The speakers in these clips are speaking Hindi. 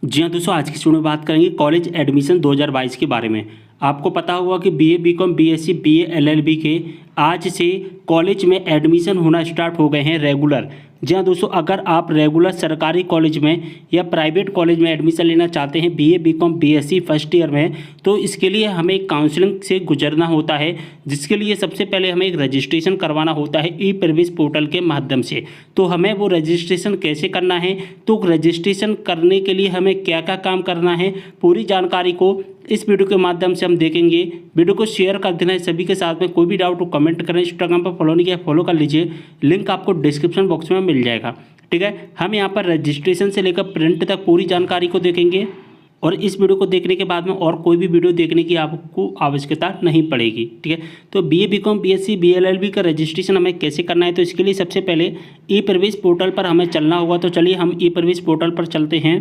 जी हाँ दोस्तों, आज की वीडियो में बात करेंगे कॉलेज एडमिशन 2022 के बारे में। आपको पता होगा कि BA, BCom, BSc, BA, LLB के आज से कॉलेज में एडमिशन होना स्टार्ट हो गए हैं रेगुलर। जी हाँ दोस्तों, अगर आप रेगुलर सरकारी कॉलेज में या प्राइवेट कॉलेज में एडमिशन लेना चाहते हैं BA, BCom, BSc first year में, तो इसके लिए हमें काउंसलिंग से गुजरना होता है, जिसके लिए सबसे पहले हमें एक रजिस्ट्रेशन करवाना होता है ई प्रवेश पोर्टल के माध्यम से। तो हमें वो रजिस्ट्रेशन कैसे करना है, तो रजिस्ट्रेशन करने के लिए हमें क्या क्या काम करना है, पूरी जानकारी को इस वीडियो के माध्यम से हम देखेंगे। वीडियो को शेयर कर देना है सभी के साथ में। कोई भी डाउट हो कमेंट करें। इंस्टाग्राम पर फॉलो नहीं किया फॉलो कर लीजिए, लिंक आपको डिस्क्रिप्शन बॉक्स में मिल जाएगा। ठीक है, हम यहाँ पर रजिस्ट्रेशन से लेकर प्रिंट तक पूरी जानकारी को देखेंगे और इस वीडियो को देखने के बाद में और कोई भी वीडियो देखने की आपको आवश्यकता नहीं पड़ेगी। ठीक है, तो बीए, बीकॉम, बीएससी, बीएलएलबी का रजिस्ट्रेशन हमें कैसे करना है, तो इसके लिए सबसे पहले ई प्रवेश पोर्टल पर हमें चलना होगा। तो चलिए हम ई प्रवेश पोर्टल पर चलते हैं।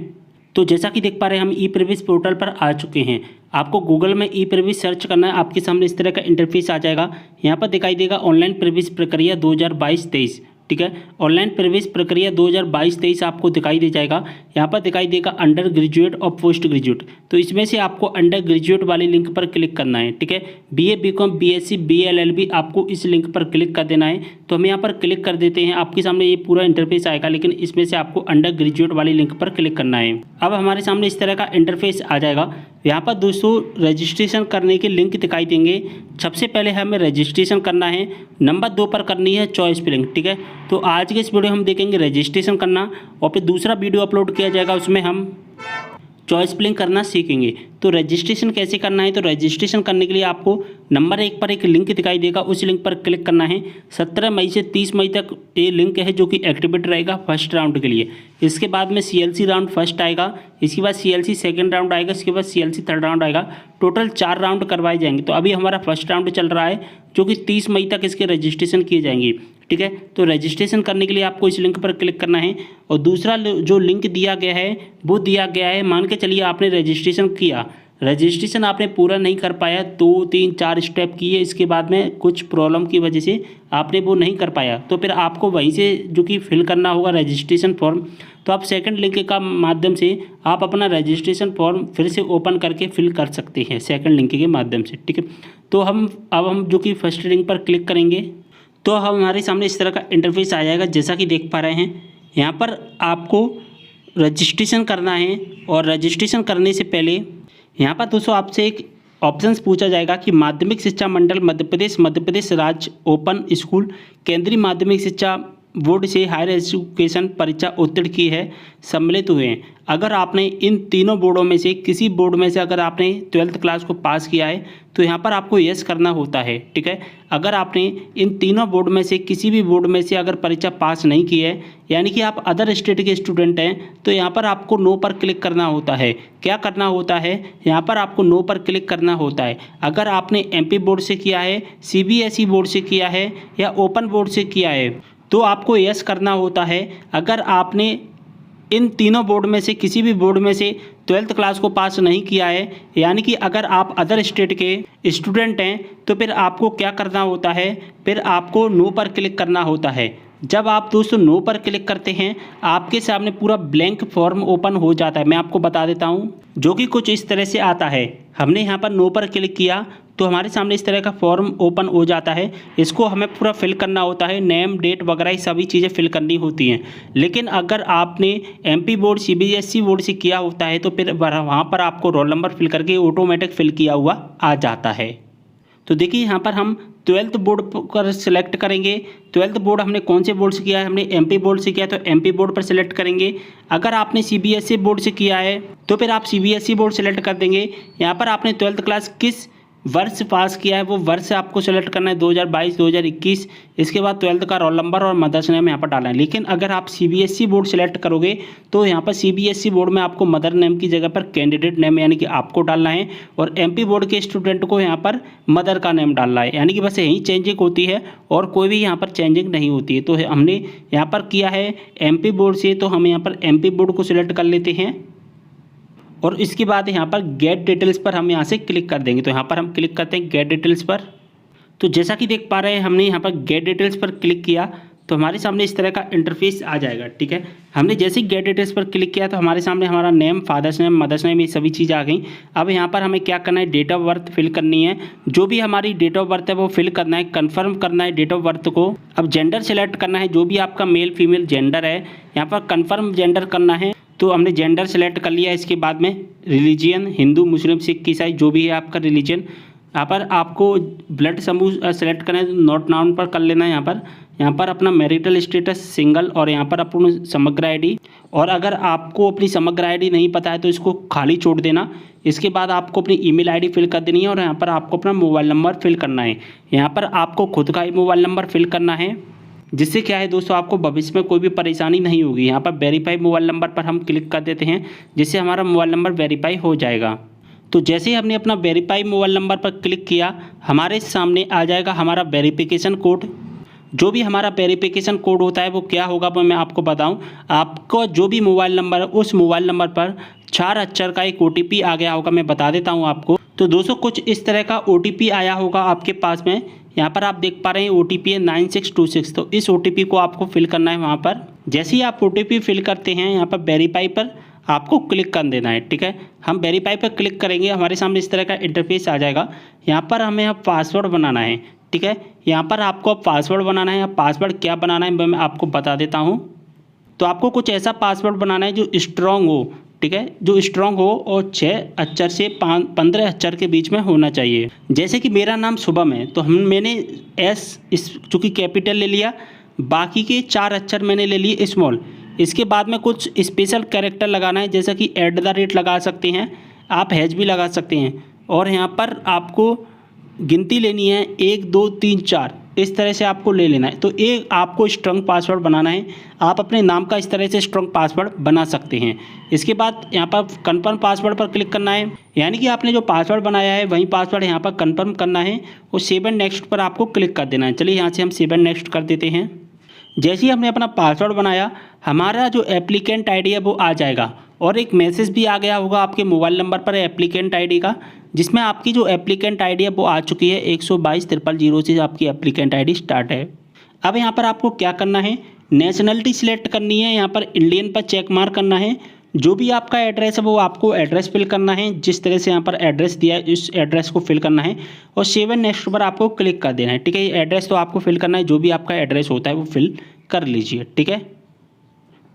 तो जैसा कि देख पा रहे हैं हम ई प्रवेश पोर्टल पर आ चुके हैं। आपको गूगल में ई प्रवेश सर्च करना है, आपके सामने इस तरह का इंटरफेस आ जाएगा। यहाँ पर दिखाई देगा ऑनलाइन प्रवेश प्रक्रिया 2022-23। ठीक है, ऑनलाइन प्रवेश प्रक्रिया 2022-23 आपको दिखाई दे जाएगा। यहाँ पर दिखाई देगा अंडर ग्रेजुएट और पोस्ट ग्रेजुएट, तो इसमें से आपको अंडर ग्रेजुएट वाले लिंक पर क्लिक करना है। ठीक है, बीए, बीकॉम, बीएससी, बीएलएलबी आपको इस लिंक पर क्लिक कर देना है। तो हम यहाँ पर क्लिक कर देते हैं। आपके सामने ये पूरा इंटरफेस आएगा, लेकिन इसमें से आपको अंडर ग्रेजुएट वाले लिंक पर क्लिक करना है। अब हमारे सामने इस तरह का इंटरफेस आ जाएगा। यहाँ पर दोस्तों रजिस्ट्रेशन करने के लिंक दिखाई देंगे। सबसे पहले हमें रजिस्ट्रेशन करना है, नंबर 2 पर करनी है चॉइस फिलिंग। ठीक है, तो आज के इस वीडियो हम देखेंगे रजिस्ट्रेशन करना, और फिर दूसरा वीडियो अपलोड किया जाएगा, उसमें हम चॉइस फिलिंग करना सीखेंगे। तो रजिस्ट्रेशन कैसे करना है, तो रजिस्ट्रेशन करने के लिए आपको नंबर 1 पर एक लिंक दिखाई देगा, उस लिंक पर क्लिक करना है। 17 मई से 30 मई तक ये लिंक है जो कि एक्टिवेट रहेगा फर्स्ट राउंड के लिए। इसके बाद में सीएलसी राउंड फर्स्ट आएगा, इसके बाद सीएलसी सेकंड राउंड आएगा, इसके बाद सीएलसी थर्ड राउंड आएगा। टोटल 4 राउंड करवाए जाएंगे। तो अभी हमारा फर्स्ट राउंड चल रहा है जो कि 30 मई तक इसके रजिस्ट्रेशन किए जाएंगे। ठीक है, तो रजिस्ट्रेशन करने के लिए आपको इस लिंक पर क्लिक करना है, और दूसरा जो लिंक दिया गया है वो दिया गया है, मान के चलिए आपने रजिस्ट्रेशन किया, रजिस्ट्रेशन आपने पूरा नहीं कर पाया, 2, 3, 4 स्टेप किए, इसके बाद में कुछ प्रॉब्लम की वजह से आपने वो नहीं कर पाया, तो फिर आपको वहीं से जो कि फिल करना होगा रजिस्ट्रेशन फॉर्म। तो आप सेकंड लिंक का माध्यम से आप अपना रजिस्ट्रेशन फॉर्म फिर से ओपन करके फिल कर सकते हैं सेकंड लिंक के माध्यम से। ठीक है, तो हम जो कि फर्स्ट लिंक पर क्लिक करेंगे तो हमारे सामने इस तरह का इंटरफेस आ जाएगा। जैसा कि देख पा रहे हैं यहाँ पर आपको रजिस्ट्रेशन करना है, और रजिस्ट्रेशन करने से पहले यहाँ पर दोस्तों आपसे एक ऑप्शंस पूछा जाएगा कि माध्यमिक शिक्षा मंडल मध्य प्रदेश राज्य ओपन स्कूल केंद्रीय माध्यमिक शिक्षा बोर्ड से हायर एजुकेशन परीक्षा उत्तीर्ण की है, सम्मिलित हुए हैं। अगर आपने इन तीनों बोर्डों में से किसी बोर्ड में से अगर आपने 12th क्लास को पास किया है तो यहाँ पर आपको यस करना होता है। ठीक है, अगर आपने इन तीनों बोर्ड में से किसी भी बोर्ड में से अगर परीक्षा पास नहीं की है, यानी कि आप अदर स्टेट के स्टूडेंट हैं, तो यहाँ पर आपको नो पर क्लिक करना होता है। क्या करना होता है, यहाँ पर आपको नो पर क्लिक करना होता है। अगर आपने एमपी बोर्ड से किया है, सीबीएसई बोर्ड से किया है या ओपन बोर्ड से किया है तो आपको यस करना होता है। अगर आपने इन तीनों बोर्ड में से किसी भी बोर्ड में से 12th क्लास को पास नहीं किया है, यानी कि अगर आप अदर स्टेट के स्टूडेंट हैं, तो फिर आपको क्या करना होता है, फिर आपको नो पर क्लिक करना होता है। जब आप दोस्तों नो पर क्लिक करते हैं आपके सामने पूरा ब्लैंक फॉर्म ओपन हो जाता है। मैं आपको बता देता हूं, जो कि कुछ इस तरह से आता है। हमने यहां पर नो पर क्लिक किया तो हमारे सामने इस तरह का फॉर्म ओपन हो जाता है। इसको हमें पूरा फिल करना होता है, नेम, डेट वगैरह सभी चीज़ें फिल करनी होती हैं। लेकिन अगर आपने एमपी बोर्ड, सीबीएसई बोर्ड से किया होता है तो फिर वहाँ पर आपको रोल नंबर फिल करके ऑटोमेटिक फिल किया हुआ आ जाता है। तो देखिए यहाँ पर हम 12th बोर्ड पर सिलेक्ट करेंगे। 12th बोर्ड हमने कौन से बोर्ड से किया है, हमने एमपी बोर्ड से किया है, तो एमपी बोर्ड पर सिलेक्ट करेंगे। अगर आपने सीबीएसई बोर्ड से किया है तो फिर आप सीबीएसई बोर्ड सेलेक्ट कर देंगे। यहाँ पर आपने 12th क्लास किस वर्ष पास किया है वो वर्ष आपको सेलेक्ट करना है, 2022, 2021। इसके बाद 12th का रोल नंबर और मदर्स नेम यहाँ पर डालना है। लेकिन अगर आप सीबीएसई बोर्ड सेलेक्ट करोगे तो यहाँ पर सीबीएसई बोर्ड में आपको मदर नेम की जगह पर कैंडिडेट नेम यानी कि आपको डालना है, और एमपी बोर्ड के स्टूडेंट को यहाँ पर मदर का नेम डालना है। यानी कि बस यही चेंजिंग होती है और कोई भी यहाँ पर चेंजिंग नहीं होती है। तो हमने यहाँ पर किया है एमपी बोर्ड से, तो हम यहाँ पर एमपी बोर्ड को सिलेक्ट कर लेते हैं, और इसके बाद यहाँ पर गेट डिटेल्स पर हम यहाँ से क्लिक कर देंगे। तो यहाँ पर हम क्लिक करते हैं गेट डिटेल्स पर। तो जैसा कि देख पा रहे हैं हमने यहाँ पर गेट डिटेल्स पर क्लिक किया तो हमारे सामने इस तरह का इंटरफेस आ जाएगा। ठीक है, हमने जैसे ही गेट डिटेल्स पर क्लिक किया तो हमारे सामने हमारा name, father's name, mother's name, ये सभी चीज़ आ गई। अब यहाँ पर हमें क्या करना है, डेट ऑफ बर्थ फिल करनी है। जो भी हमारी डेट ऑफ बर्थ है वो फिल करना है, कंफर्म करना है डेट ऑफ बर्थ को। अब जेंडर सेलेक्ट करना है, जो भी आपका मेल फीमेल जेंडर है यहाँ पर कंफर्म जेंडर करना है। तो हमने जेंडर सेलेक्ट कर लिया। इसके बाद में रिलीजियन, हिंदू, मुस्लिम, सिख, ईसाई, जो भी है आपका रिलीजन। यहाँ पर आपको ब्लड समूह सेलेक्ट करना है, तो नॉट नाउन पर कर लेना है। यहाँ पर अपना मैरिटल स्टेटस सिंगल, और यहाँ पर अपनी समग्र आईडी। और अगर आपको अपनी समग्र आईडी नहीं पता है तो इसको खाली छोड़ देना। इसके बाद आपको अपनी ईमेल आईडी फिल कर देनी है, और यहाँ पर आपको अपना मोबाइल नंबर फिल करना है। यहाँ पर आपको खुद का ही मोबाइल नंबर फिल करना है, जिससे क्या है दोस्तों, आपको भविष्य में कोई भी परेशानी नहीं होगी। यहाँ पर वेरीफाई मोबाइल नंबर पर हम क्लिक कर देते हैं, जिससे हमारा मोबाइल नंबर वेरीफाई हो जाएगा। तो जैसे ही हमने अपना वेरीफाई मोबाइल नंबर पर क्लिक किया, हमारे सामने आ जाएगा हमारा वेरिफिकेशन कोड। जो भी हमारा वेरिफिकेशन कोड होता है वो क्या होगा वो मैं आपको बताऊं। आपको जो भी मोबाइल नंबर है उस मोबाइल नंबर पर 4 अक्षर का एक OTP आ गया होगा, मैं बता देता हूं आपको। तो दोस्तों कुछ इस तरह का OTP आया होगा आपके पास में। यहाँ पर आप देख पा रहे हैं OTP है 9626। तो इस OTP को आपको फिल करना है वहाँ पर। जैसे ही आप OTP फिल करते हैं, यहाँ पर वेरीफाई पर आपको क्लिक कर देना है। ठीक है, हम वेरीफाई पर क्लिक करेंगे, हमारे सामने इस तरह का इंटरफेस आ जाएगा। यहाँ पर हमें अब पासवर्ड बनाना है। ठीक है, यहाँ पर आपको अब पासवर्ड बनाना है। अब पासवर्ड क्या बनाना है मैं आपको बता देता हूँ। तो आपको कुछ ऐसा पासवर्ड बनाना है जो स्ट्रॉन्ग हो। ठीक है, जो स्ट्रॉन्ग हो और 6 अक्षर से 15 अक्षर के बीच में होना चाहिए। जैसे कि मेरा नाम शुभम है, तो मैंने एस चूँकि कैपिटल ले लिया, बाकी के 4 अक्षर मैंने ले लिए स्मॉल। इसके बाद में कुछ स्पेशल कैरेक्टर लगाना है, जैसा कि @ लगा सकते हैं आप, हैज भी लगा सकते हैं। और यहाँ पर आपको गिनती लेनी है 1 2 3 4, इस तरह से आपको ले लेना है। तो एक आपको स्ट्रॉन्ग पासवर्ड बनाना है। आप अपने नाम का इस तरह से स्ट्रॉन्ग पासवर्ड बना सकते हैं। इसके बाद यहाँ पर कन्फर्म पासवर्ड पर क्लिक करना है, यानी कि आपने जो पासवर्ड बनाया है वही पासवर्ड यहाँ पर कन्फर्म करना है, और सेव एंड नेक्स्ट पर आपको क्लिक कर देना है। चलिए यहाँ से हम सेव एंड नेक्स्ट कर देते हैं। जैसे ही हमने अपना पासवर्ड बनाया, हमारा जो एप्लीकेंट आईडी है वो आ जाएगा, और एक मैसेज भी आ गया होगा आपके मोबाइल नंबर पर एप्लीकेंट आईडी का, जिसमें आपकी जो एप्लीकेंट आईडी है वो आ चुकी है। 122 000 से आपकी एप्लीकेंट आईडी स्टार्ट है। अब यहाँ पर आपको क्या करना है, नेशनलिटी सिलेक्ट करनी है। यहाँ पर इंडियन पर चेक मार्क करना है। जो भी आपका एड्रेस है वो आपको एड्रेस फिल करना है, जिस तरह से यहाँ पर एड्रेस दिया है इस एड्रेस को फिल करना है, और सेव एंड नेक्स्ट पर आपको क्लिक कर देना है। ठीक है, ये एड्रेस तो आपको फिल करना है, जो भी आपका एड्रेस होता है वो फिल कर लीजिए। ठीक है,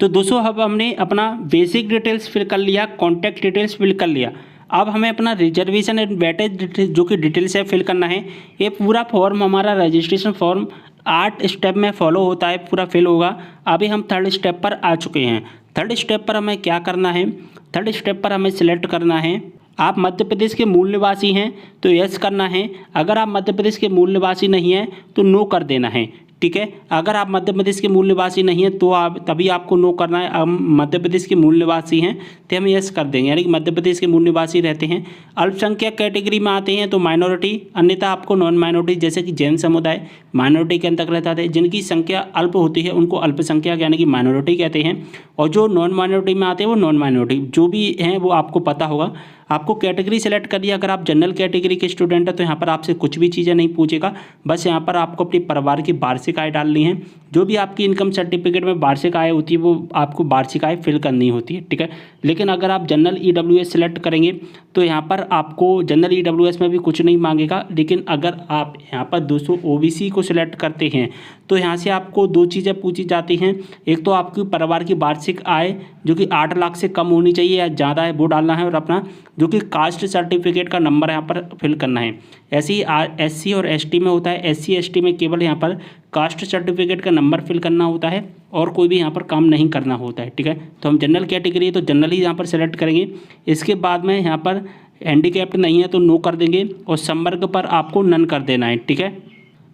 तो दोस्तों अब हमने अपना बेसिक डिटेल्स फिल कर लिया, कॉन्टैक्ट डिटेल्स फिल कर लिया। अब हमें अपना रिजर्वेशन एंड वेटेज जो कि डिटेल्स है फिल करना है। ये पूरा फॉर्म हमारा रजिस्ट्रेशन फॉर्म 8 स्टेप में फॉलो होता है, पूरा फिल होगा। अभी हम 3rd स्टेप पर आ चुके हैं। 3rd स्टेप पर हमें क्या करना है, 3rd स्टेप पर हमें सिलेक्ट करना है, आप मध्य प्रदेश के मूल निवासी हैं तो यस करना है। अगर आप मध्य प्रदेश के मूल निवासी नहीं हैं तो नो कर देना है। ठीक है, अगर आप मध्य प्रदेश के मूल निवासी नहीं हैं तो तभी आपको नो करना है। हम मध्य प्रदेश के मूल निवासी हैं तो हम यस कर देंगे, यानी कि मध्य प्रदेश के मूल निवासी रहते हैं। अल्पसंख्यक कैटेगरी में आते हैं तो माइनॉरिटी, अन्यथा आपको नॉन माइनॉरिटी, जैसे कि जैन समुदाय माइनॉरिटी के अंतर्गत आते हैं। जिनकी संख्या अल्प होती है उनको अल्पसंख्यक यानी कि माइनॉरिटी कहते हैं, और जो नॉन माइनॉरिटी में आते हैं वो नॉन माइनॉरिटी, जो भी हैं वो आपको पता होगा। आपको कैटेगरी सेलेक्ट करिए। अगर आप जनरल कैटेगरी के स्टूडेंट हैं तो यहाँ पर आपसे कुछ भी चीज़ें नहीं पूछेगा, बस यहाँ पर आपको अपने परिवार की वार्षिक आय डालनी है। जो भी आपकी इनकम सर्टिफिकेट में वार्षिक आय होती है वो आपको वार्षिक आय फिल करनी होती है। ठीक है, लेकिन अगर आप जनरल EWS सेलेक्ट करेंगे तो यहाँ पर आपको जनरल EWS में भी कुछ नहीं मांगेगा। लेकिन अगर आप यहाँ पर दोस्तों OBC को सिलेक्ट करते हैं तो यहाँ से आपको 2 चीज़ें पूछी जाती हैं। एक तो आपकी परिवार की वार्षिक आय जो कि 8 लाख से कम होनी चाहिए या ज़्यादा है वो डालना है, और अपना जो कि कास्ट सर्टिफिकेट का नंबर यहाँ पर फिल करना है। ऐसे ही SC और ST में होता है। SC ST में केवल यहाँ पर कास्ट सर्टिफिकेट का नंबर फिल करना होता है, और कोई भी यहाँ पर काम नहीं करना होता है। ठीक है, तो हम जनरल कैटेगरी है तो जनरल ही यहाँ पर सेलेक्ट करेंगे। इसके बाद में यहाँ पर हैंडीकैप्ड नहीं है तो नो कर देंगे, और संवर्ग पर आपको नन कर देना है। ठीक है,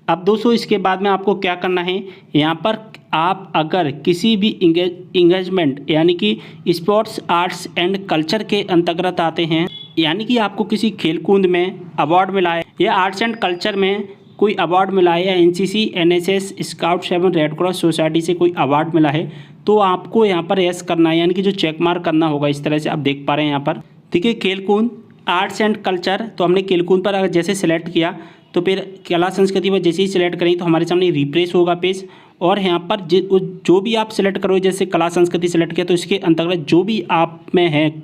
अब दोस्तों इसके बाद में आपको क्या करना है, यहाँ पर आप अगर किसी भी इंगेजमेंट यानी कि स्पोर्ट्स आर्ट्स एंड कल्चर के अंतर्गत आते हैं, यानी कि आपको किसी खेलकूद में अवार्ड मिला है या आर्ट्स एंड कल्चर में कोई अवार्ड मिला है, या NCC NSS स्काउट्स एवं रेड क्रॉस सोसाइटी से कोई अवार्ड मिला है, तो आपको यहाँ पर यस करना है, यानी कि जो चेक मार्क करना होगा। इस तरह से आप देख पा रहे हैं यहाँ पर। ठीक है, खेलकूद आर्ट्स एंड कल्चर, तो हमने खेलकूद पर अगर जैसे सिलेक्ट किया तो फिर कला संस्कृति पर जैसे ही सिलेक्ट करेंगे तो हमारे सामने रिफ्रेश होगा पेज, और यहाँ पर जो भी आप सिलेक्ट करो, जैसे कला संस्कृति सिलेक्ट किया तो इसके अंतर्गत जो भी आप में है,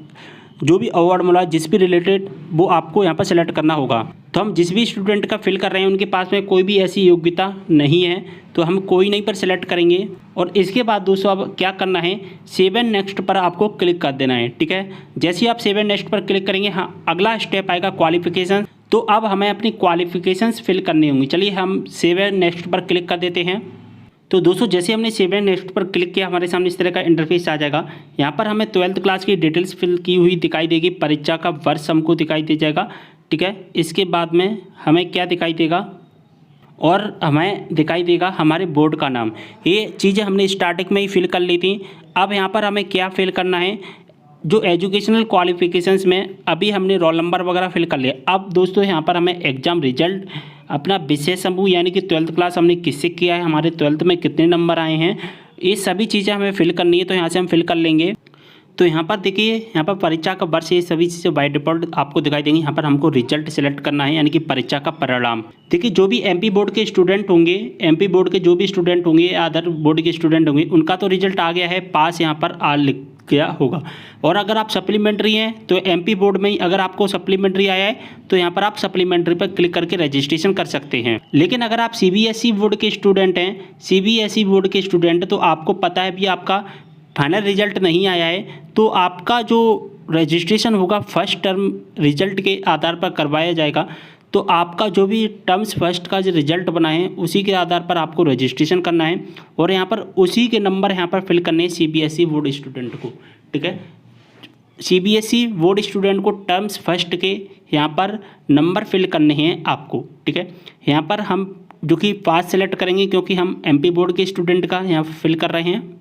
जो भी अवार्ड मिला जिस भी रिलेटेड, वो आपको यहाँ पर सिलेक्ट करना होगा। तो हम जिस भी स्टूडेंट का फिल कर रहे हैं उनके पास में कोई भी ऐसी योग्यता नहीं है, तो हम कोई नहीं पर सिलेक्ट करेंगे। और इसके बाद दोस्तों अब क्या करना है, सेव एंड नेक्स्ट पर आपको क्लिक कर देना है। ठीक है, जैसे ही आप सेव एंड नेक्स्ट पर क्लिक करेंगे, हाँ अगला स्टेप आएगा क्वालिफिकेशन। तो अब हमें अपनी क्वालिफिकेशंस फिल करनी होंगी। चलिए हम सेव एंड नेक्स्ट पर क्लिक कर देते हैं। तो दोस्तों जैसे हमने सेव एंड नेक्स्ट पर क्लिक किया, हमारे सामने इस तरह का इंटरफेस आ जाएगा। यहाँ पर हमें 12th क्लास की डिटेल्स फिल की हुई दिखाई देगी, परीक्षा का वर्ष हमको दिखाई दे जाएगा। ठीक है, इसके बाद में हमें क्या दिखाई देगा, और हमें दिखाई देगा हमारे बोर्ड का नाम। ये चीज़ें हमने स्टार्टिंग में ही फिल कर ली थी। अब यहाँ पर हमें क्या फिल करना है, जो एजुकेशनल क्वालिफिकेशंस में अभी हमने रोल नंबर वगैरह फिल कर लिया। अब दोस्तों यहाँ पर हमें एग्ज़ाम रिजल्ट, अपना विषय समूह यानी कि 12th क्लास हमने किससे किया है, हमारे 12th में कितने नंबर आए हैं, ये सभी चीज़ें हमें फिल करनी है। तो यहाँ से हम फिल कर लेंगे। तो यहाँ पर देखिए, यहाँ पर परीक्षा का वर्ष, ये सभी चीज़ें बाय डिफ़ॉल्ट आपको दिखाई देंगी। यहाँ पर हमको रिजल्ट सेलेक्ट करना है, यानी कि परीक्षा का परिणाम। देखिए जो भी एमपी बोर्ड के स्टूडेंट होंगे, एमपी बोर्ड के जो भी स्टूडेंट होंगे या अदर बोर्ड के स्टूडेंट होंगे, उनका तो रिजल्ट आ गया है, पास यहाँ पर आ लिख गया होगा। और अगर आप सप्लीमेंट्री हैं तो एमपी बोर्ड में ही अगर आपको सप्लीमेंट्री आया है तो यहाँ पर आप सप्लीमेंट्री पर क्लिक करके रजिस्ट्रेशन कर सकते हैं। लेकिन अगर आप सीबीएसई बोर्ड के स्टूडेंट हैं, सीबीएसई बोर्ड के स्टूडेंट, तो आपको पता है भी आपका फाइनल रिजल्ट नहीं आया है, तो आपका जो रजिस्ट्रेशन होगा फर्स्ट टर्म रिजल्ट के आधार पर करवाया जाएगा। तो आपका जो भी टर्म्स फर्स्ट का जो रिजल्ट बना है उसी के आधार पर आपको रजिस्ट्रेशन करना है, और यहाँ पर उसी के नंबर यहाँ पर फिल करने हैं सीबीएसई बोर्ड स्टूडेंट को। ठीक है, सीबीएसई बोर्ड स्टूडेंट को टर्म्स फर्स्ट के यहाँ पर नंबर फिल करने हैं आपको। ठीक है, यहाँ पर हम जो कि पास सेलेक्ट करेंगे क्योंकि हम एमपी बोर्ड के स्टूडेंट का यहाँ फिल कर रहे हैं।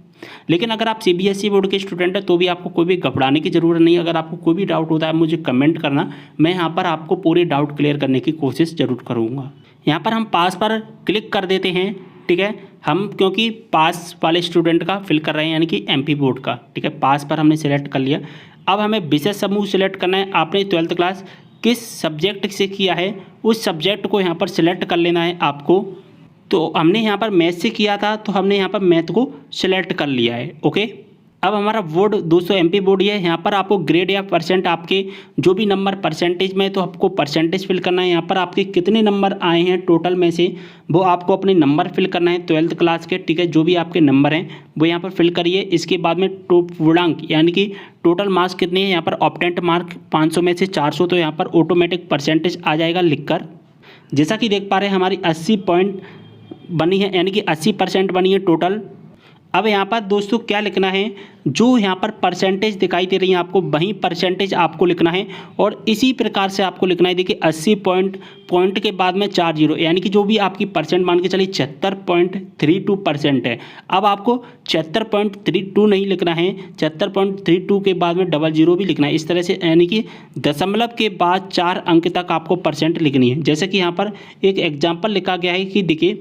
लेकिन अगर आप सीबीएसई बोर्ड के स्टूडेंट हैं तो भी आपको कोई भी घबराने की ज़रूरत नहीं है। अगर आपको कोई भी डाउट होता है मुझे कमेंट करना, मैं यहाँ पर आपको पूरे डाउट क्लियर करने की कोशिश ज़रूर करूँगा। यहाँ पर हम पास पर क्लिक कर देते हैं। ठीक है, हम क्योंकि पास वाले स्टूडेंट का फिल कर रहे हैं, यानी कि एमपी बोर्ड का। ठीक है, पास पर हमने सेलेक्ट कर लिया। अब हमें विषय समूह सिलेक्ट करना है। आपने 12th क्लास किस सब्जेक्ट से किया है उस सब्जेक्ट को यहाँ पर सिलेक्ट कर लेना है आपको। तो हमने यहाँ पर मैथ से किया था, तो हमने यहाँ पर मैथ को सिलेक्ट कर लिया है। ओके, अब हमारा बोर्ड दोस्तों एमपी बोर्ड ही है। यहाँ पर आपको ग्रेड या परसेंट, आपके जो भी नंबर परसेंटेज में, तो आपको परसेंटेज फिल करना है। यहाँ पर आपके कितने नंबर आए हैं टोटल में से, वो आपको अपने नंबर फिल करना है 12th क्लास के। ठीक है, जो भी आपके नंबर हैं वो यहाँ पर फिल करिए। इसके बाद में पूर्णांक यानी कि टोटल मार्क्स कितने हैं, यहाँ पर ऑप्टेंट मार्क 500 में से 400, तो यहाँ पर ऑटोमेटिक परसेंटेज आ जाएगा लिखकर। जैसा कि देख पा रहे हैं हमारी 80 पॉइंट बनी है, यानी कि 80% बनी है टोटल। अब यहाँ पर दोस्तों क्या लिखना है, जो यहाँ पर परसेंटेज दिखाई दे रही है आपको, वही परसेंटेज आपको लिखना है। और इसी प्रकार से आपको लिखना है। देखिए 80 पॉइंट के बाद में 4 जीरो, यानी कि जो भी आपकी परसेंट मान के चलिए 76.32% है। अब आपको 76.32 नहीं लिखना है, 76.32 के बाद में 00 भी लिखना है। इस तरह से यानी कि दशमलव के बाद 4 अंक तक आपको परसेंट लिखनी है। जैसे कि यहाँ पर एक एग्जाम्पल लिखा गया है कि देखिए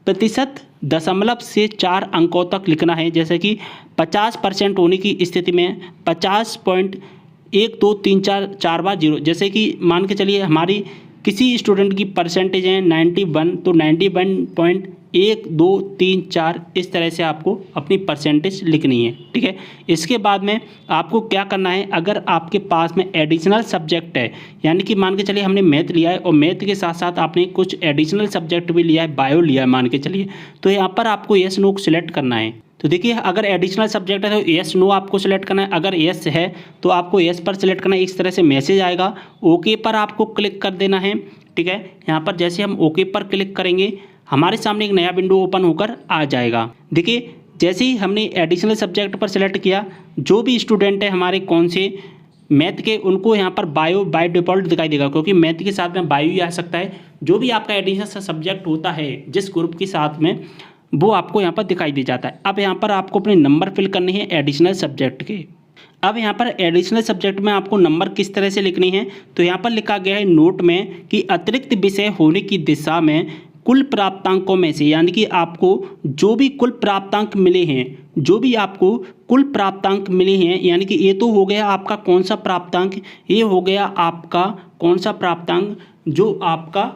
प्रतिशत दशमलव से 4 अंकों तक लिखना है। जैसे कि 50% होने की स्थिति में 50.1234 बार जीरो, जैसे कि मान के चलिए हमारी किसी स्टूडेंट की परसेंटेज है 91, तो 91.1234 इस तरह से आपको अपनी परसेंटेज लिखनी है। ठीक है, इसके बाद में आपको क्या करना है, अगर आपके पास में एडिशनल सब्जेक्ट है, यानी कि मान के चलिए हमने मैथ लिया है और मैथ के साथ साथ आपने कुछ एडिशनल सब्जेक्ट भी लिया है, बायो लिया है मान के चलिए, तो यहाँ पर आपको येस नो सिलेक्ट करना है। तो देखिए अगर एडिशनल सब्जेक्ट है तो येस नो आपको सिलेक्ट करना है, अगर येस है तो आपको येस पर सिलेक्ट करना है। इस तरह से मैसेज आएगा, ओके पर आपको क्लिक कर देना है। ठीक है, यहाँ पर जैसे हम ओके पर क्लिक करेंगे हमारे सामने एक नया विंडो ओपन होकर आ जाएगा। देखिए जैसे ही हमने एडिशनल सब्जेक्ट पर सिलेक्ट किया, जो भी स्टूडेंट है हमारे कौन से मैथ के, उनको यहाँ पर बायो बाय डिफ़ॉल्ट दिखाई देगा, क्योंकि मैथ के साथ में बायो ही आ सकता है। जो भी आपका एडिशनल सब्जेक्ट होता है जिस ग्रुप के साथ में, वो आपको यहाँ पर दिखाई दे जाता है। अब यहाँ पर आपको अपने नंबर फिल करने हैं एडिशनल सब्जेक्ट के। अब यहाँ पर एडिशनल सब्जेक्ट में आपको नंबर किस तरह से लिखनी है, तो यहाँ पर लिखा गया है नोट में कि अतिरिक्त विषय होने की दिशा में कुल प्राप्तांकों में से, यानी कि आपको जो भी कुल प्राप्तांक मिले हैं, जो भी आपको कुल प्राप्तांक मिले हैं, यानी कि ये तो हो गया आपका कौन सा प्राप्तांक, ये हो गया आपका कौन सा प्राप्तांक जो आपका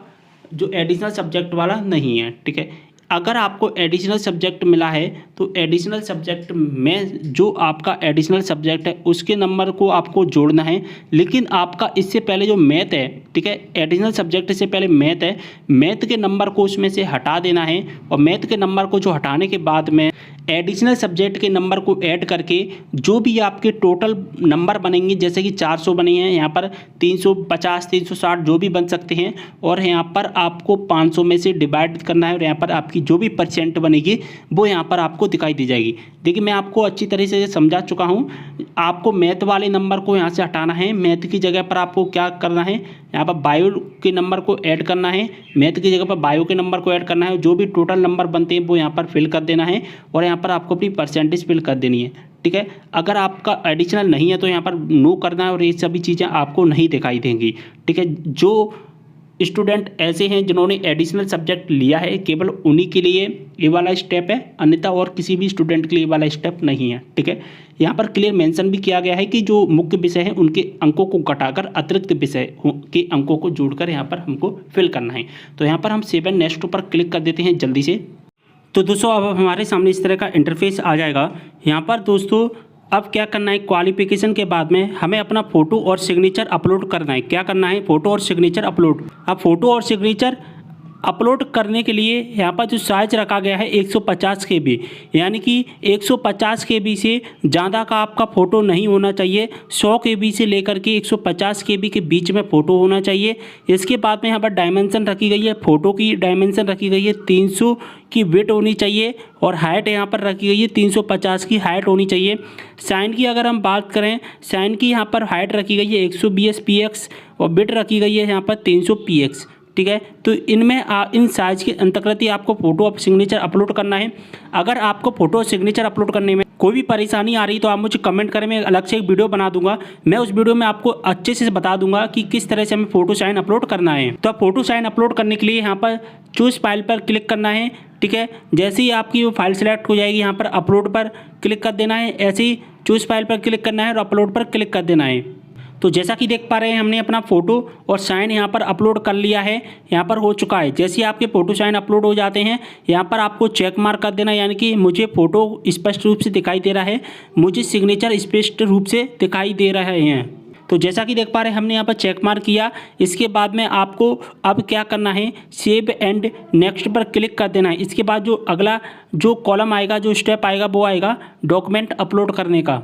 जो एडिशनल सब्जेक्ट वाला नहीं है। ठीक है, अगर आपको एडिशनल सब्जेक्ट मिला है तो एडिशनल सब्जेक्ट में जो आपका एडिशनल सब्जेक्ट है उसके नंबर को आपको जोड़ना है। लेकिन आपका इससे पहले जो मैथ है, ठीक है, एडिशनल सब्जेक्ट से पहले मैथ है, मैथ के नंबर को उसमें से हटा देना है। और मैथ के नंबर को जो हटाने के बाद में एडिशनल सब्जेक्ट के नंबर को ऐड करके जो भी आपके टोटल नंबर बनेंगे, जैसे कि 400 बने हैं, यहाँ पर 350 360 जो भी बन सकते हैं, और यहाँ पर आपको 500 में से डिवाइड करना है और यहाँ पर आपकी जो भी परसेंट बनेगी वो यहाँ पर आपको दिखाई दी जाएगी। देखिए मैं आपको अच्छी तरह से समझा चुका हूँ। आपको मैथ वाले नंबर को यहाँ से हटाना है। मैथ की जगह पर आपको क्या करना है, यहाँ पर बायो के नंबर को ऐड करना है, मैथ की जगह पर बायो के नंबर को ऐड करना है। जो भी टोटल नंबर बनते हैं वो यहाँ पर फिल कर देना है और यहाँ पर आपको अपनी परसेंटेज फिल कर देनी है, ठीक है। अगर आपका एडिशनल नहीं है तो यहाँ पर नो करना है और ये सभी चीज़ें आपको नहीं दिखाई देंगी, ठीक है। जो स्टूडेंट ऐसे हैं जिन्होंने एडिशनल सब्जेक्ट लिया है केवल उन्हीं के लिए ये वाला स्टेप है, अन्यथा और किसी भी स्टूडेंट के लिए ये वाला स्टेप नहीं है, ठीक है। यहाँ पर क्लियर मेंशन भी किया गया है कि जो मुख्य विषय है उनके अंकों को घटाकर अतिरिक्त विषय के अंकों को जोड़कर यहाँ पर हमको फिल करना है। तो यहाँ पर हम 7 नेक्स्ट पर क्लिक कर देते हैं जल्दी से। तो दोस्तों अब हमारे सामने इस तरह का इंटरफेस आ जाएगा। यहाँ पर दोस्तों अब क्या करना है, क्वालिफिकेशन के बाद में हमें अपना फ़ोटो और सिग्नेचर अपलोड करना है। क्या करना है, फ़ोटो और सिग्नेचर अपलोड। अब फ़ोटो और सिग्नेचर अपलोड करने के लिए यहाँ पर जो साइज रखा गया है 150 KB, यानी कि 150 KB से ज़्यादा का आपका फ़ोटो नहीं होना चाहिए। 100 KB से लेकर के 150 KB के बीच में फ़ोटो होना चाहिए। इसके बाद में यहाँ पर डायमेंशन रखी गई है, फ़ोटो की डायमेंशन रखी गई है 300 की विड्थ होनी चाहिए और हाइट यहाँ पर रखी गई है 350 की हाइट होनी चाहिए। साइन की अगर हम बात करें, साइन की यहाँ पर हाइट रखी गई है 120 px और विड्थ रखी गई है यहाँ पर 300 px, ठीक है। तो इनमें इन साइज के अंतर्गत ही आपको फोटो और सिग्नेचर अपलोड करना है। अगर आपको फोटो और सिग्नेचर अपलोड करने में कोई भी परेशानी आ रही तो आप मुझे कमेंट करें, मैं अलग से एक वीडियो बना दूंगा। मैं उस वीडियो में आपको अच्छे से बता दूंगा कि किस तरह से हमें फोटो साइन अपलोड करना है। तो आप फोटो साइन अपलोड करने के लिए यहाँ पर चूज फाइल पर क्लिक करना है, ठीक है। जैसे ही आपकी वो फाइल सेलेक्ट हो जाएगी यहाँ पर अपलोड पर क्लिक कर देना है। ऐसे ही चूज फाइल पर क्लिक करना है और अपलोड पर क्लिक कर देना है। तो जैसा कि देख पा रहे हैं हमने अपना फ़ोटो और साइन यहाँ पर अपलोड कर लिया है, यहाँ पर हो चुका है। जैसे ही आपके फ़ोटो साइन अपलोड हो जाते हैं यहाँ पर आपको चेक मार्क कर देना, यानी कि मुझे फ़ोटो स्पष्ट रूप से दिखाई दे रहा है, मुझे सिग्नेचर स्पष्ट रूप से दिखाई दे रहे हैं। तो जैसा कि देख पा रहे हैं हमने यहाँ पर चेक मार्क किया। इसके बाद में आपको अब क्या करना है, सेव एंड नेक्स्ट पर क्लिक कर देना है। इसके बाद जो अगला जो कॉलम आएगा, जो स्टेप आएगा वो आएगा डॉक्यूमेंट अपलोड करने का।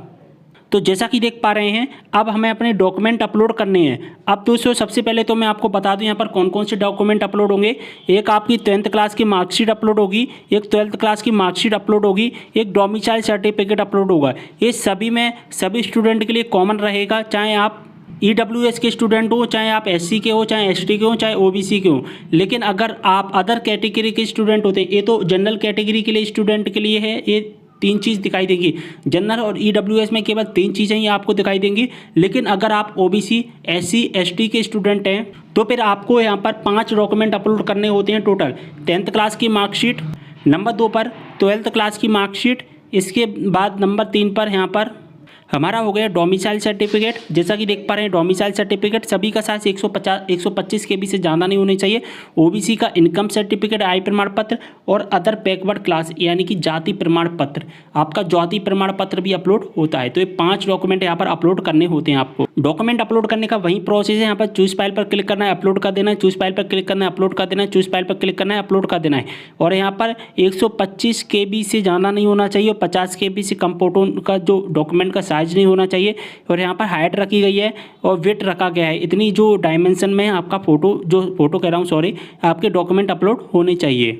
तो जैसा कि देख पा रहे हैं अब हमें अपने डॉक्यूमेंट अपलोड करने हैं। अब दोस्तों सबसे पहले तो मैं आपको बता दूं यहाँ पर कौन कौन से डॉक्यूमेंट अपलोड होंगे। एक आपकी 10th क्लास की मार्कशीट अपलोड होगी, एक 12th क्लास की मार्कशीट अपलोड होगी, एक डोमिसाइल सर्टिफिकेट अपलोड होगा। ये सभी में सभी स्टूडेंट के लिए कॉमन रहेगा, चाहे आप EWS के स्टूडेंट हो, चाहे आप SC के हो, चाहे ST के हो, चाहे OBC के हो। लेकिन अगर आप अदर कैटेगरी के स्टूडेंट होते हैं, ये तो जनरल कैटेगरी के लिए स्टूडेंट के लिए है, ये 3 चीज़ दिखाई देंगी। जनरल और EWS में केवल 3 चीज़ें ही आपको दिखाई देंगी। लेकिन अगर आप OBC SC ST के स्टूडेंट हैं तो फिर आपको यहाँ पर 5 डॉक्यूमेंट अपलोड करने होते हैं टोटल। 10th क्लास की मार्कशीट, नंबर 2 पर 12th क्लास की मार्कशीट, इसके बाद नंबर 3 पर यहाँ पर हमारा हो गया डोमिसाइल सर्टिफिकेट। जैसा कि देख पा रहे हैं डोमिसाइल सर्टिफिकेट सभी का साइज 125 KB से ज़्यादा नहीं होनी चाहिए। OBC का इनकम सर्टिफिकेट, आय प्रमाण पत्र और अदर बैकवर्ड क्लास यानी कि जाति प्रमाण पत्र, आपका जाति प्रमाण पत्र भी अपलोड होता है। तो ये 5 डॉक्यूमेंट यहाँ पर अपलोड करने होते हैं आपको। डॉक्यूमेंट अपलोड करने का वही प्रोसेस है, यहाँ पर चूज फाइल पर क्लिक करना है, अपलोड कर देना है, चूज फाइल पर क्लिक करना है, अपलोड कर देना है, चूज फाइल पर क्लिक करना है, अपलोड कर देना है। और यहाँ पर 125 KB से ज़्यादा नहीं होना चाहिए और 50 KB से कम फोटो का जो डॉक्यूमेंट का साइज नहीं होना चाहिए। और यहाँ पर हाइट रखी गई है और वेट रखा गया है, इतनी जो डायमेंशन में आपका फोटो कह रहा हूँ सॉरी, आपके डॉक्यूमेंट अपलोड होने चाहिए।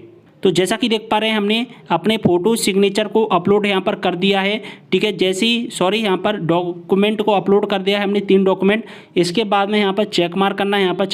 तो जैसा कि देख पा रहे हैं हमने अपने फ़ोटो सिग्नेचर को अपलोड यहाँ पर कर दिया है, ठीक है। जैसे ही यहाँ पर डॉक्यूमेंट को अपलोड कर दिया है हमने 3 डॉक्यूमेंट। इसके बाद में यहाँ पर चेक मार्क करना है, यहाँ पर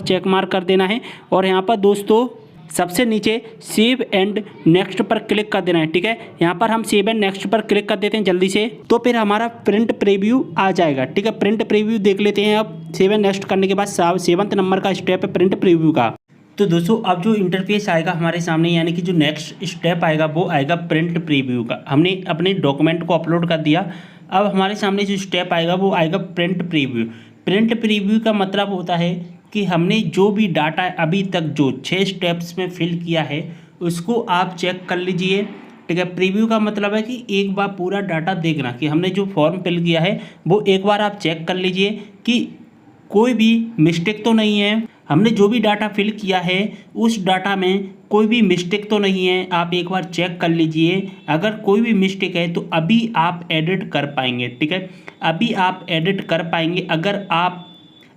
चेक मार्क कर देना है। और यहाँ पर दोस्तों सबसे नीचे सेव एंड नेक्स्ट पर क्लिक कर देना है, ठीक है। यहाँ पर हम सेव एंड नेक्स्ट पर क्लिक कर देते हैं जल्दी से। तो फिर हमारा प्रिंट प्रीव्यू आ जाएगा, ठीक है। प्रिंट प्रीव्यू देख लेते हैं। अब सेव एंड नेक्स्ट करने के बाद 7th नंबर का स्टेप है प्रिंट प्रीव्यू का। तो दोस्तों अब जो इंटरफेस आएगा हमारे सामने, यानी कि जो नेक्स्ट स्टेप आएगा वो आएगा प्रिंट प्रीव्यू का। हमने अपने डॉक्यूमेंट को अपलोड कर दिया, अब हमारे सामने जो स्टेप आएगा वो आएगा प्रिंट प्रीव्यू। प्रिंट प्रीव्यू का मतलब होता है कि हमने जो भी डाटा अभी तक जो 6 स्टेप्स में फिल किया है उसको आप चेक कर लीजिए। ठीक है, प्रीव्यू का मतलब है कि एक बार पूरा डाटा देखना कि हमने जो फॉर्म फिल किया है वो एक बार आप चेक कर लीजिए कि कोई भी मिस्टेक तो नहीं है। हमने जो भी डाटा फिल किया है उस डाटा में कोई भी मिस्टेक तो नहीं है, आप एक बार चेक कर लीजिए। अगर कोई भी मिस्टेक है तो अभी आप एडिट कर पाएंगे। ठीक है, अभी आप एडिट कर पाएंगे। अगर आप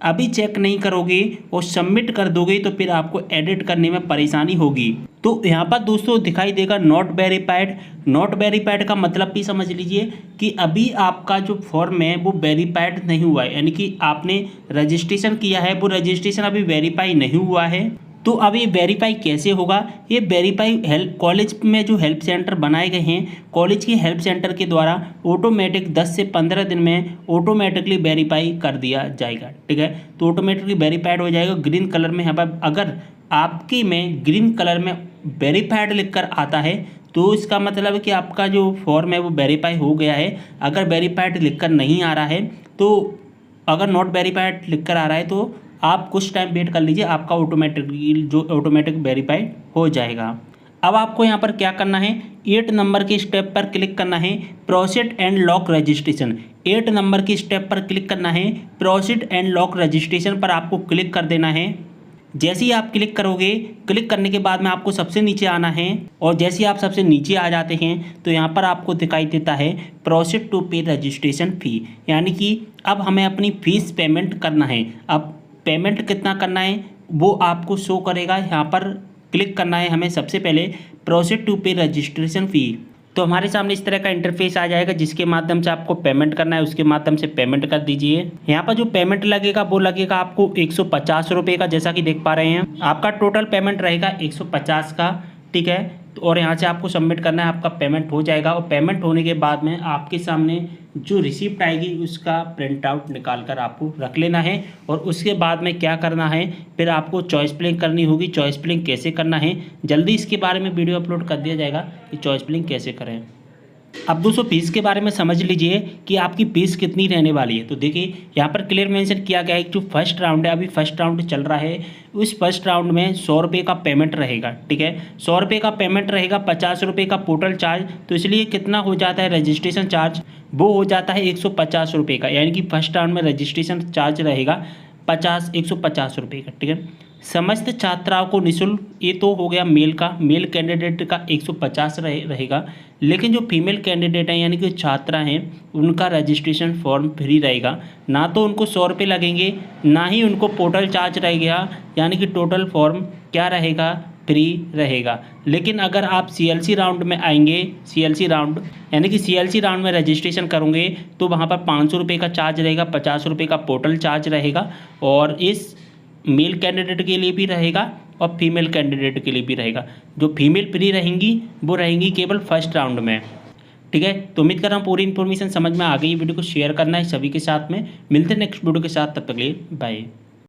अभी चेक नहीं करोगे और सबमिट कर दोगे तो फिर आपको एडिट करने में परेशानी होगी। तो यहाँ पर दोस्तों दिखाई देगा नॉट वेरीफाइड। नॉट वेरीफाइड का मतलब भी समझ लीजिए कि अभी आपका जो फॉर्म है वो वेरीफाइड नहीं हुआ है, यानी कि आपने रजिस्ट्रेशन किया है वो रजिस्ट्रेशन अभी वेरीफाई नहीं हुआ है। तो अब ये वेरीफाई कैसे होगा? ये वेरीफाई हेल्प कॉलेज में जो हेल्प सेंटर बनाए गए हैं, कॉलेज के हेल्प सेंटर के द्वारा ऑटोमेटिक 10 से 15 दिन में ऑटोमेटिकली वेरीफाई कर दिया जाएगा। ठीक है, तो ऑटोमेटिकली वेरीफाइड हो जाएगा। ग्रीन कलर में यहाँ पर अगर आपकी में ग्रीन कलर में वेरीफाइड लिख कर आता है तो इसका मतलब है कि आपका जो फॉर्म है वो वेरीफाई हो गया है। अगर वेरीफाइड लिख कर नहीं आ रहा है तो अगर नॉट वेरीफाइड लिख कर आ रहा है तो आप कुछ टाइम वेट कर लीजिए, आपका ऑटोमेटिक वेरीफाई हो जाएगा। अब आपको यहाँ पर क्या करना है, 8 नंबर के स्टेप पर क्लिक करना है, proceed and lock registration. 8 number के स्टेप पर क्लिक करना है, प्रोसीड एंड लॉक रजिस्ट्रेशन पर आपको क्लिक कर देना है। जैसे ही आप क्लिक करोगे, क्लिक करने के बाद में आपको सबसे नीचे आना है और जैसे ही आप सबसे नीचे आ जाते हैं तो यहाँ पर आपको दिखाई देता है प्रोसीड टू पे रजिस्ट्रेशन फ़ी, यानी कि अब हमें अपनी फ़ीस पेमेंट करना है। अब पेमेंट कितना करना है वो आपको शो करेगा। यहाँ पर क्लिक करना है हमें सबसे पहले प्रोसीड टू पे रजिस्ट्रेशन फ़ी। तो हमारे सामने इस तरह का इंटरफेस आ जाएगा जिसके माध्यम से आपको पेमेंट करना है, उसके माध्यम से पेमेंट कर दीजिए। यहाँ पर जो पेमेंट लगेगा वो लगेगा आपको 150 रुपये का, जैसा कि देख पा रहे हैं। आपका टोटल पेमेंट रहेगा 150 का। ठीक है, और यहाँ से आपको सबमिट करना है, आपका पेमेंट हो जाएगा। और पेमेंट होने के बाद में आपके सामने जो रिसिप्ट आएगी उसका प्रिंट आउट निकाल कर आपको रख लेना है। और उसके बाद में क्या करना है, फिर आपको चॉइस फिलिंग करनी होगी। चॉइस फिलिंग कैसे करना है जल्दी इसके बारे में वीडियो अपलोड कर दिया जाएगा कि चॉइस फिलिंग कैसे करें। अब दोस्तों फीस के बारे में समझ लीजिए कि आपकी फीस कितनी रहने वाली है। तो देखिए यहाँ पर क्लियर मेंशन किया गया है कि जो फर्स्ट राउंड है, अभी फर्स्ट राउंड चल रहा है, उस फर्स्ट राउंड में 100 रुपये का पेमेंट रहेगा। ठीक है, 100 रुपये का पेमेंट रहेगा, 50 रुपये का पोर्टल चार्ज। तो इसलिए कितना हो जाता है रजिस्ट्रेशन चार्ज, वो हो जाता है 150 रुपये का, यानी कि फर्स्ट राउंड में रजिस्ट्रेशन चार्ज रहेगा 150 रुपये का। ठीक है, समस्त छात्राओं को निःशुल्क, ये तो हो गया मेल कैंडिडेट का 150 रहेगा। लेकिन जो फीमेल कैंडिडेट हैं यानी कि छात्रा हैं उनका रजिस्ट्रेशन फॉर्म फ्री रहेगा। ना तो उनको 100 रुपये लगेंगे, ना ही उनको पोर्टल चार्ज रहेगा, यानी कि टोटल फॉर्म क्या रहेगा, फ्री रहेगा। लेकिन अगर आप CLC राउंड में आएंगे, CLC राउंड यानी कि CLC राउंड में रजिस्ट्रेशन करोगे तो वहाँ पर 500 रुपये का चार्ज रहेगा, 50 रुपये का पोर्टल चार्ज रहेगा। और इस मेल कैंडिडेट के लिए भी रहेगा और फीमेल कैंडिडेट के लिए भी रहेगा। जो फीमेल फ्री रहेंगी वो रहेंगी केवल फर्स्ट राउंड में। ठीक है, तो उम्मीद कर रहा हूँ पूरी इन्फॉर्मेशन समझ में आ गई। वीडियो को शेयर करना है सभी के साथ में। मिलते हैं नेक्स्ट वीडियो के साथ, तब तक के लिए बाय।